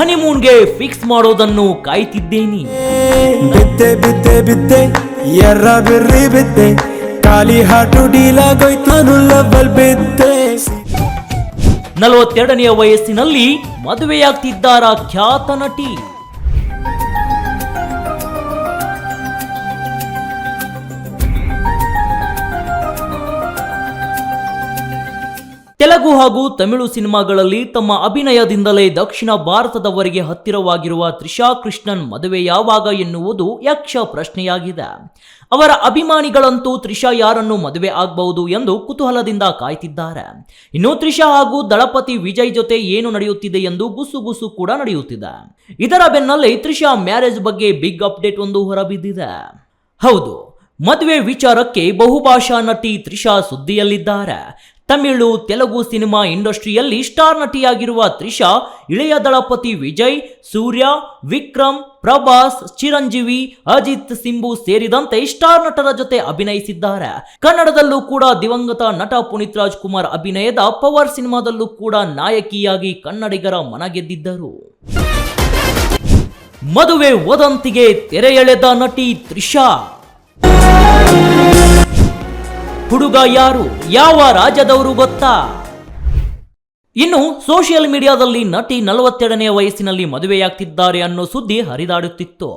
ಹನಿಮೂನ್ಗೆ fix ಮಾಡೋದನ್ನು ಕಾಯ್ತಿದ್ದೇನೆ. ಬಿದ್ದೆ ಬಿದ್ದೆ ಬಿದ್ದೆ ಎರ್ರ ಬಿರ್ರಿ ಬಿದ್ದೆ, ಖಾಲಿ ಹಾಟು ಡೀಲಾಗೋಯ್ತು ಲಬ್ಬಲ್ ಬಿದ್ದೆ. 42ನೆಯ ವಯಸ್ಸಿನಲ್ಲಿ ಮದುವೆಯಾಗ್ತಿದ್ದಾರ ಖ್ಯಾತ ನಟಿ. ತೆಲುಗು ಹಾಗೂ ತಮಿಳು ಸಿನಿಮಾಗಳಲ್ಲಿ ತಮ್ಮ ಅಭಿನಯದಿಂದಲೇ ದಕ್ಷಿಣ ಭಾರತದವರಿಗೆ ಹತ್ತಿರವಾಗಿರುವ ತ್ರಿಷಾ ಕೃಷ್ಣನ್ ಮದುವೆ ಯಾವಾಗ ಎನ್ನುವುದು ಯಕ್ಷ ಪ್ರಶ್ನೆಯಾಗಿದೆ. ಅವರ ಅಭಿಮಾನಿಗಳಂತೂ ತ್ರಿಷಾ ಯಾರನ್ನು ಮದುವೆ ಆಗಬಹುದು ಎಂದು ಕುತೂಹಲದಿಂದ ಕಾಯ್ತಿದ್ದಾರೆ. ಇನ್ನು ತ್ರಿಷಾ ಹಾಗೂ ದಳಪತಿ ವಿಜಯ್ ಜೊತೆ ಏನು ನಡೆಯುತ್ತಿದೆ ಎಂದು ಗುಸುಗುಸು ಕೂಡ ನಡೆಯುತ್ತಿದೆ. ಇದರ ಬೆನ್ನಲ್ಲೇ ತ್ರಿಷಾ ಮ್ಯಾರೇಜ್ ಬಗ್ಗೆ ಬಿಗ್ ಅಪ್ಡೇಟ್ ಒಂದು ಹೊರಬಿದ್ದಿದೆ. ಹೌದು, ಮದುವೆ ವಿಚಾರಕ್ಕೆ ಬಹುಭಾಷಾ ನಟಿ ತ್ರಿಷಾ ಸುದ್ದಿಯಲ್ಲಿದ್ದಾರೆ. ತಮಿಳು ತೆಲುಗು ಸಿನಿಮಾ ಇಂಡಸ್ಟ್ರಿಯಲ್ಲಿ ಸ್ಟಾರ್ ನಟಿಯಾಗಿರುವ ತ್ರಿಷಾ ಇಳೆಯ ದಳಪತಿ ವಿಜಯ್, ಸೂರ್ಯ, ವಿಕ್ರಮ್, ಪ್ರಭಾಸ್, ಚಿರಂಜೀವಿ, ಅಜಿತ್, ಸಿಂಬು ಸೇರಿದಂತೆ ಸ್ಟಾರ್ ನಟರ ಜೊತೆ ಅಭಿನಯಿಸಿದ್ದಾರೆ. ಕನ್ನಡದಲ್ಲೂ ಕೂಡ ದಿವಂಗತ ನಟ ಪುನೀತ್ ರಾಜ್ಕುಮಾರ್ ಅಭಿನಯದ ಪವರ್ ಸಿನಿಮಾದಲ್ಲೂ ಕೂಡ ನಾಯಕಿಯಾಗಿ ಕನ್ನಡಿಗರ ಮನ ಗೆದ್ದಿದ್ದರು. ಮದುವೆ ವದಂತಿಗೆ ತೆರೆ ಎಳೆದ ನಟಿ ತ್ರಿಷಾ. ಹುಡುಗ ಯಾರು, ಯಾವ ರಾಜ್ಯದವರು ಗೊತ್ತಾ? ಇನ್ನು ಸೋಷಿಯಲ್ ಮೀಡಿಯಾದಲ್ಲಿ ನಟಿ 42ನೇ ವಯಸ್ಸಿನಲ್ಲಿ ಮದುವೆಯಾಗ್ತಿದ್ದಾರೆ ಅನ್ನೋ ಸುದ್ದಿ ಹರಿದಾಡುತ್ತಿತ್ತು.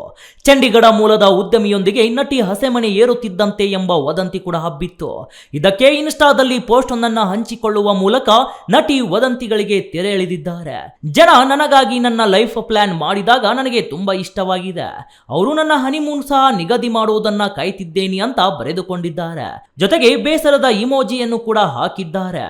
ಚಂಡೀಗಢ ಮೂಲದ ಉದ್ಯಮಿಯೊಂದಿಗೆ ನಟಿ ಹಸೆಮಣೆ ಏರುತ್ತಿದ್ದಂತೆ ಎಂಬ ವದಂತಿ ಕೂಡ ಹಬ್ಬಿತ್ತು. ಇದಕ್ಕೆ ಇನ್ಸ್ಟಾದಲ್ಲಿ ಪೋಸ್ಟ್ ಒಂದನ್ನು ಹಂಚಿಕೊಳ್ಳುವ ಮೂಲಕ ನಟಿ ವದಂತಿಗಳಿಗೆ ತೆರೆ ಎಳೆದಿದ್ದಾರೆ. ಜನ ನನಗಾಗಿ ನನ್ನ ಲೈಫ್ ಪ್ಲಾನ್ ಮಾಡಿದಾಗ ನನಗೆ ತುಂಬಾ ಇಷ್ಟವಾಗಿದೆ, ಅವರು ನನ್ನ ಹನಿಮೂನ್ ಸಹ ನಿಗದಿ ಮಾಡುವುದನ್ನ ಕಾಯ್ತಿದ್ದೇನೆ ಅಂತ ಬರೆದುಕೊಂಡಿದ್ದಾರೆ. ಜೊತೆಗೆ ಬೇಸರದ ಇಮೋಜಿಯನ್ನು ಕೂಡ ಹಾಕಿದ್ದಾರೆ.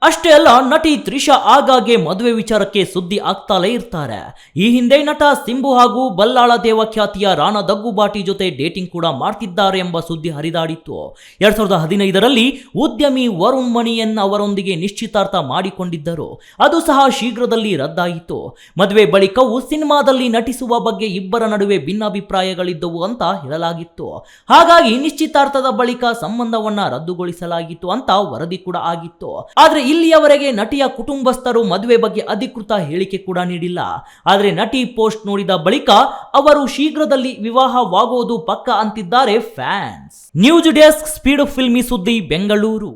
ಅಷ್ಟೇ ಅಲ್ಲ, ನಟಿ ತ್ರಿಷಾ ಆಗಾಗ್ಗೆ ಮದುವೆ ವಿಚಾರಕ್ಕೆ ಸುದ್ದಿ ಆಗ್ತಾಲೇ ಇರ್ತಾರೆ. ಈ ಹಿಂದೆ ನಟ ಸಿಂಬು ಹಾಗೂ ಬಲ್ಲಾಳ ದೇವಖ್ಯಾತಿಯ ರಾಣಾ ದಗ್ಗುಬಾಟಿ ಜೊತೆ ಡೇಟಿಂಗ್ ಕೂಡ ಮಾಡ್ತಿದ್ದಾರೆ ಎಂಬ ಸುದ್ದಿ ಹರಿದಾಡಿತ್ತು. 2015ರಲ್ಲಿ ಉದ್ಯಮಿ ವರುಣ್ ಮಣಿಯನ್ ಅವರೊಂದಿಗೆ ನಿಶ್ಚಿತಾರ್ಥ ಮಾಡಿಕೊಂಡಿದ್ದರು. ಅದು ಸಹ ಶೀಘ್ರದಲ್ಲಿ ರದ್ದಾಯಿತು. ಮದುವೆ ಬಳಿಕವೂ ಸಿನಿಮಾದಲ್ಲಿ ನಟಿಸುವ ಬಗ್ಗೆ ಇಬ್ಬರ ನಡುವೆ ಭಿನ್ನಾಭಿಪ್ರಾಯಗಳಿದ್ದವು ಅಂತ ಹೇಳಲಾಗಿತ್ತು. ಹಾಗಾಗಿ ನಿಶ್ಚಿತಾರ್ಥದ ಬಳಿಕ ಸಂಬಂಧವನ್ನ ರದ್ದುಗೊಳಿಸಲಾಗಿತ್ತು ಅಂತ ವರದಿ ಕೂಡ ಆಗಿತ್ತು. ಆದ್ರೆ ಇಲ್ಲಿಯವರೆಗೆ ನಟಿಯ ಕುಟುಂಬಸ್ಥರು ಮದುವೆ ಬಗ್ಗೆ ಅಧಿಕೃತ ಹೇಳಿಕೆ ಕೂಡ ನೀಡಿಲ್ಲ. ಆದರೆ ನಟಿ ಪೋಸ್ಟ್ ನೋಡಿದ ಬಳಿಕ ಅವರು ಶೀಘ್ರದಲ್ಲಿ ವಿವಾಹವಾಗುವುದು ಪಕ್ಕಾ ಅಂತಿದ್ದಾರೆ fans. News desk, speed filmy ಸುದ್ದಿ, ಬೆಂಗಳೂರು.